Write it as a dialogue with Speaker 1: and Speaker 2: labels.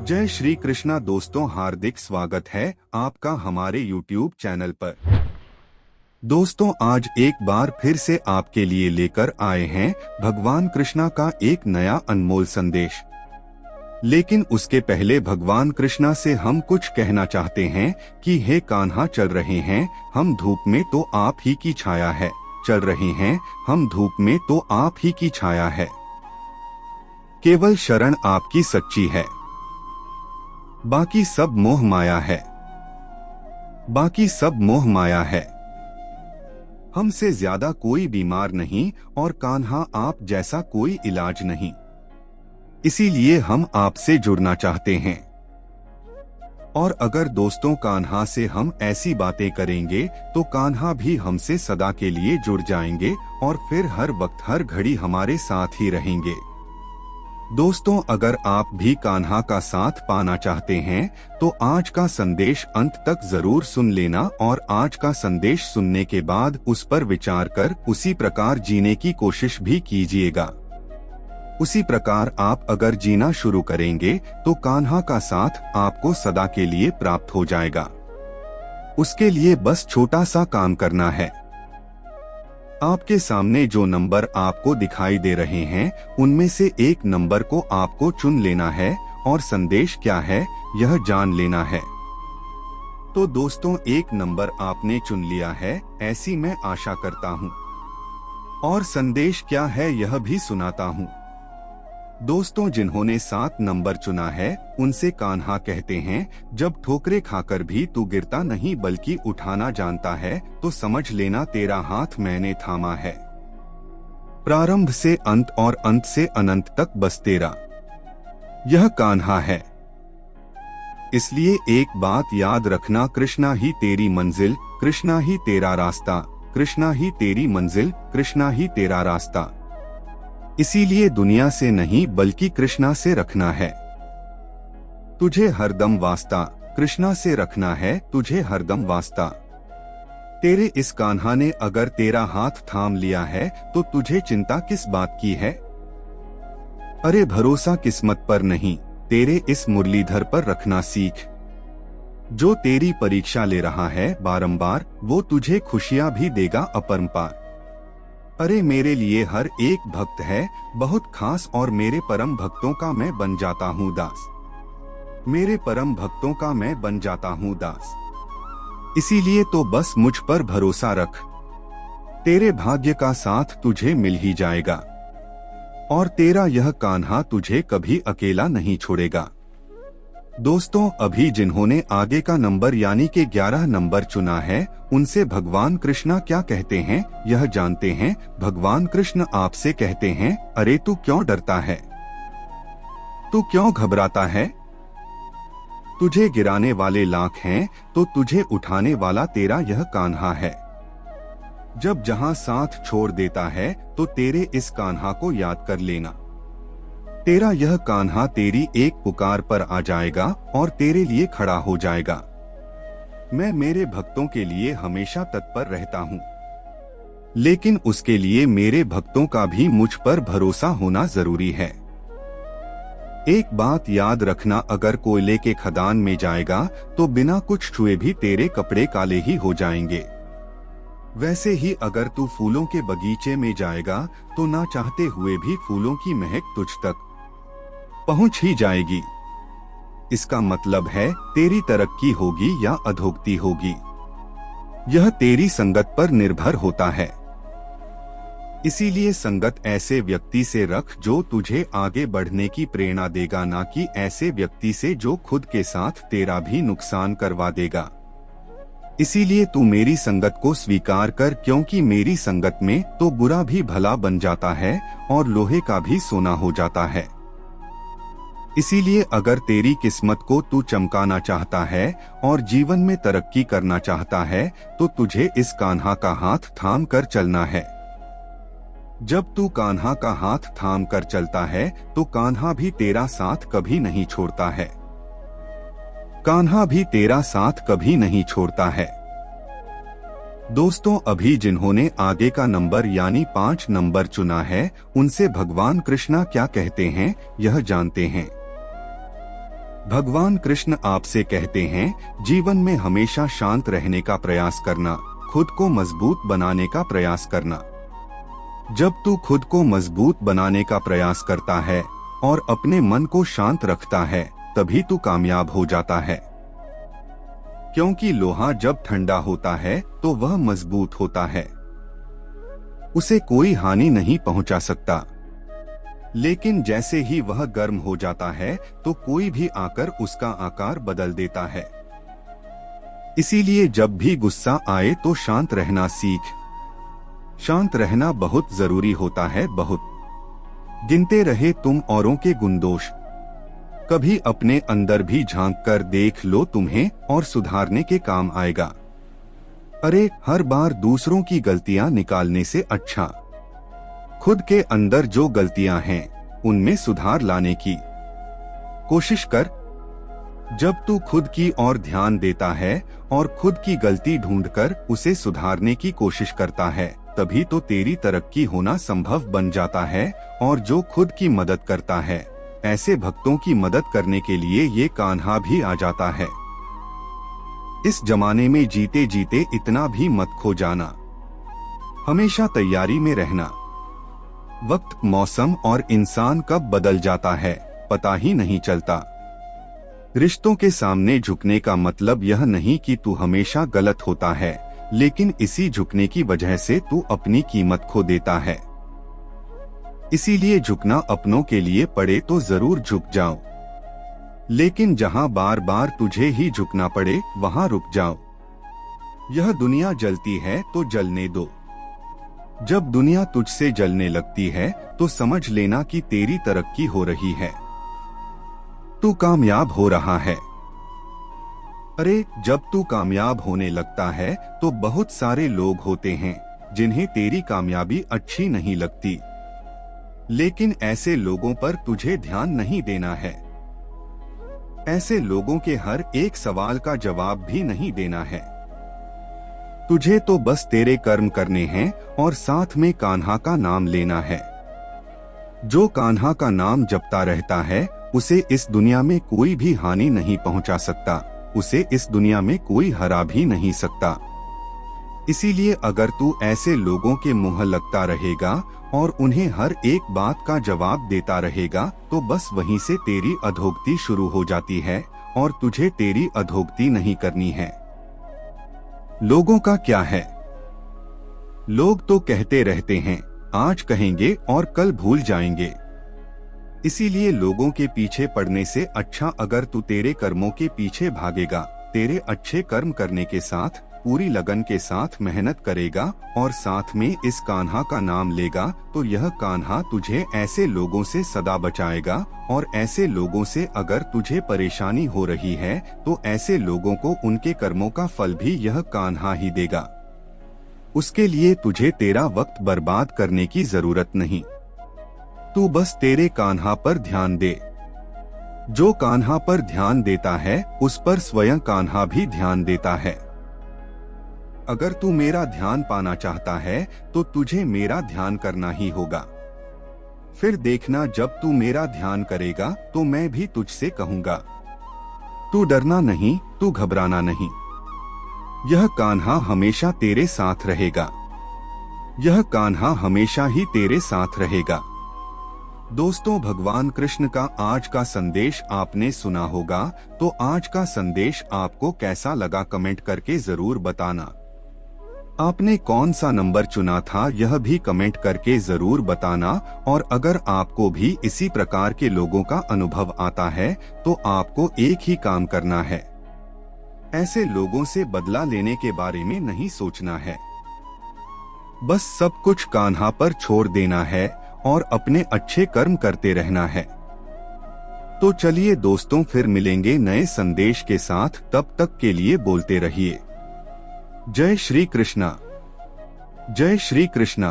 Speaker 1: जय श्री कृष्णा दोस्तों, हार्दिक स्वागत है आपका हमारे YouTube चैनल पर। दोस्तों, आज एक बार फिर से आपके लिए लेकर आए हैं भगवान कृष्णा का एक नया अनमोल संदेश। लेकिन उसके पहले भगवान कृष्णा से हम कुछ कहना चाहते हैं कि हे कान्हा, चल रहे हैं हम धूप में तो आप ही की छाया है। चल रहे हैं हम धूप में तो आप ही की छाया है। केवल शरण आपकी सच्ची है, बाकी सब मोह माया है। बाकी सब मोह माया है। हमसे ज्यादा कोई बीमार नहीं और कान्हा आप जैसा कोई इलाज नहीं। इसीलिए हम आपसे जुड़ना चाहते हैं। और अगर दोस्तों कान्हा से हम ऐसी बातें करेंगे तो कान्हा भी हमसे सदा के लिए जुड़ जाएंगे और फिर हर वक्त हर घड़ी हमारे साथ ही रहेंगे। दोस्तों, अगर आप भी कान्हा का साथ पाना चाहते हैं तो आज का संदेश अंत तक जरूर सुन लेना और आज का संदेश सुनने के बाद उस पर विचार कर उसी प्रकार जीने की कोशिश भी कीजिएगा। उसी प्रकार आप अगर जीना शुरू करेंगे तो कान्हा का साथ आपको सदा के लिए प्राप्त हो जाएगा। उसके लिए बस छोटा सा काम करना है। आपके सामने जो नंबर आपको दिखाई दे रहे हैं उनमें से एक नंबर को आपको चुन लेना है और संदेश क्या है यह जान लेना है। तो दोस्तों, एक नंबर आपने चुन लिया है, ऐसी मैं आशा करता हूँ। और संदेश क्या है यह भी सुनाता हूँ। दोस्तों, जिन्होंने 7 नंबर चुना है उनसे कान्हा कहते हैं, जब ठोकरे खाकर भी तू गिरता नहीं बल्कि उठाना जानता है तो समझ लेना तेरा हाथ मैंने थामा है। प्रारंभ से अंत और अंत से अनंत तक बस तेरा यह कान्हा है। इसलिए एक बात याद रखना, कृष्णा ही तेरी मंजिल, कृष्णा ही तेरा रास्ता, कृष्णा ही तेरी मंजिल, कृष्णा ही तेरा रास्ता। इसीलिए दुनिया से नहीं बल्कि कृष्णा से रखना है तुझे हरदम वास्ता, कृष्णा से रखना है तुझे हरदम वास्ता। तेरे इस कान्हा ने अगर तेरा हाथ थाम लिया है तो तुझे चिंता किस बात की है। अरे भरोसा किस्मत पर नहीं, तेरे इस मुरलीधर पर रखना सीख। जो तेरी परीक्षा ले रहा है बारंबार वो तुझे खुशियां भी देगा अपरंपार। अरे मेरे लिए हर एक भक्त है बहुत खास और मेरे परम भक्तों का मैं बन जाता हूँ दास। मेरे परम भक्तों का मैं बन जाता हूँ दास। इसीलिए तो बस मुझ पर भरोसा रख, तेरे भाग्य का साथ तुझे मिल ही जाएगा और तेरा यह कान्हा तुझे कभी अकेला नहीं छोड़ेगा। दोस्तों, अभी जिन्होंने आगे का नंबर यानी कि 11 नंबर चुना है उनसे भगवान कृष्णा क्या कहते हैं यह जानते हैं। भगवान कृष्ण आपसे कहते हैं, अरे तू क्यों डरता है, तू क्यों घबराता है। तुझे गिराने वाले लाख हैं तो तुझे उठाने वाला तेरा यह कान्हा है। जब जहां साथ छोड़ देता है तो तेरे इस कान्हा को याद कर लेना। तेरा यह कान्हा तेरी एक पुकार पर आ जाएगा और तेरे लिए खड़ा हो जाएगा। मैं मेरे भक्तों के लिए हमेशा तत्पर रहता हूँ, लेकिन उसके लिए मेरे भक्तों का भी मुझ पर भरोसा होना जरूरी है। एक बात याद रखना, अगर कोयले के खदान में जाएगा तो बिना कुछ छुए भी तेरे कपड़े काले ही हो जाएंगे। वैसे ही अगर तू फूलों के बगीचे में जाएगा तो ना चाहते हुए भी फूलों की महक तुझ तक पहुंच ही जाएगी। इसका मतलब है तेरी तरक्की होगी या अधोगति होगी, यह तेरी संगत पर निर्भर होता है। इसीलिए संगत ऐसे व्यक्ति से रख जो तुझे आगे बढ़ने की प्रेरणा देगा, ना कि ऐसे व्यक्ति से जो खुद के साथ तेरा भी नुकसान करवा देगा। इसीलिए तू मेरी संगत को स्वीकार कर, क्योंकि मेरी संगत में तो बुरा भी भला बन जाता है और लोहे का भी सोना हो जाता है। इसीलिए अगर तेरी किस्मत को तू चमकाना चाहता है और जीवन में तरक्की करना चाहता है तो तुझे इस कान्हा का हाथ थाम कर चलना है। जब तू कान्हा का हाथ थाम कर चलता है तो कान्हा भी तेरा साथ कभी नहीं छोड़ता है। कान्हा भी तेरा साथ कभी नहीं छोड़ता है। दोस्तों, अभी जिन्होंने आगे का नंबर यानी 5 नंबर चुना है उनसे भगवान कृष्णा क्या कहते हैं यह जानते हैं। भगवान कृष्ण आपसे कहते हैं, जीवन में हमेशा शांत रहने का प्रयास करना, खुद को मजबूत बनाने का प्रयास करना। जब तू खुद को मजबूत बनाने का प्रयास करता है और अपने मन को शांत रखता है, तभी तू कामयाब हो जाता है। क्योंकि लोहा जब ठंडा होता है तो वह मजबूत होता है, उसे कोई हानि नहीं पहुंचा सकता। लेकिन जैसे ही वह गर्म हो जाता है तो कोई भी आकर उसका आकार बदल देता है। इसीलिए जब भी गुस्सा आए तो शांत रहना सीख। शांत रहना बहुत जरूरी होता है, बहुत। गिनते रहे तुम औरों के गुण दोष, कभी अपने अंदर भी झांक कर देख लो, तुम्हें और सुधारने के काम आएगा। अरे हर बार दूसरों की गलतियां निकालने से अच्छा खुद के अंदर जो गलतियां हैं उनमें सुधार लाने की कोशिश कर। जब तू खुद की ओर ध्यान देता है और खुद की गलती ढूंढकर उसे सुधारने की कोशिश करता है, तभी तो तेरी तरक्की होना संभव बन जाता है। और जो खुद की मदद करता है, ऐसे भक्तों की मदद करने के लिए ये कान्हा भी आ जाता है। इस जमाने में जीते जीते इतना भी मत खो जाना, हमेशा तैयारी में रहना। वक्त, मौसम और इंसान कब बदल जाता है पता ही नहीं चलता। रिश्तों के सामने झुकने का मतलब यह नहीं कि तू हमेशा गलत होता है, लेकिन इसी झुकने की वजह से तू अपनी कीमत खो देता है। इसीलिए झुकना अपनों के लिए पड़े तो जरूर झुक जाओ, लेकिन जहां बार बार तुझे ही झुकना पड़े वहां रुक जाओ। यह दुनिया जलती है तो जलने दो। जब दुनिया तुझसे जलने लगती है तो समझ लेना कि तेरी तरक्की हो रही है, तू कामयाब हो रहा है। अरे जब तू कामयाब होने लगता है तो बहुत सारे लोग होते हैं जिन्हें तेरी कामयाबी अच्छी नहीं लगती, लेकिन ऐसे लोगों पर तुझे ध्यान नहीं देना है। ऐसे लोगों के हर एक सवाल का जवाब भी नहीं देना है। तुझे तो बस तेरे कर्म करने हैं और साथ में कान्हा का नाम लेना है। जो कान्हा का नाम जपता रहता है उसे इस दुनिया में कोई भी हानि नहीं पहुंचा सकता, उसे इस दुनिया में कोई हरा भी नहीं सकता। इसीलिए अगर तू ऐसे लोगों के मुंह लगता रहेगा और उन्हें हर एक बात का जवाब देता रहेगा तो बस वहीं से तेरी अधोगति शुरू हो जाती है और तुझे तेरी अधोगति नहीं करनी है। लोगों का क्या है? लोग तो कहते रहते हैं, आज कहेंगे और कल भूल जाएंगे। इसीलिए लोगों के पीछे पड़ने से अच्छा अगर तू तेरे कर्मों के पीछे भागेगा, तेरे अच्छे कर्म करने के साथ पूरी लगन के साथ मेहनत करेगा और साथ में इस कान्हा का नाम लेगा, तो यह कान्हा तुझे ऐसे लोगों से सदा बचाएगा। और ऐसे लोगों से अगर तुझे परेशानी हो रही है तो ऐसे लोगों को उनके कर्मों का फल भी यह कान्हा ही देगा। उसके लिए तुझे तेरा वक्त बर्बाद करने की जरूरत नहीं। तू बस तेरे कान्हा पर ध्यान दे। जो कान्हा पर ध्यान देता है उस पर स्वयं कान्हा भी ध्यान देता है। अगर तू मेरा ध्यान पाना चाहता है तो तुझे मेरा ध्यान करना ही होगा। फिर देखना जब तू मेरा ध्यान करेगा तो मैं भी तुझसे कहूंगा, तू डरना नहीं, तू घबराना नहीं। यह कान्हा हमेशा तेरे साथ रहेगा। यह कान्हा हमेशा ही तेरे साथ रहेगा। दोस्तों, भगवान कृष्ण का आज का संदेश आपने सुना होगा, तो आज का संदेश आपको कैसा लगा कमेंट करके जरूर बताना। आपने कौन सा नंबर चुना था यह भी कमेंट करके जरूर बताना। और अगर आपको भी इसी प्रकार के लोगों का अनुभव आता है तो आपको एक ही काम करना है, ऐसे लोगों से बदला लेने के बारे में नहीं सोचना है। बस सब कुछ कान्हा पर छोड़ देना है और अपने अच्छे कर्म करते रहना है। तो चलिए दोस्तों, फिर मिलेंगे नए संदेश के साथ। तब तक के लिए बोलते रहिए जय श्री कृष्णा, जय श्री कृष्णा।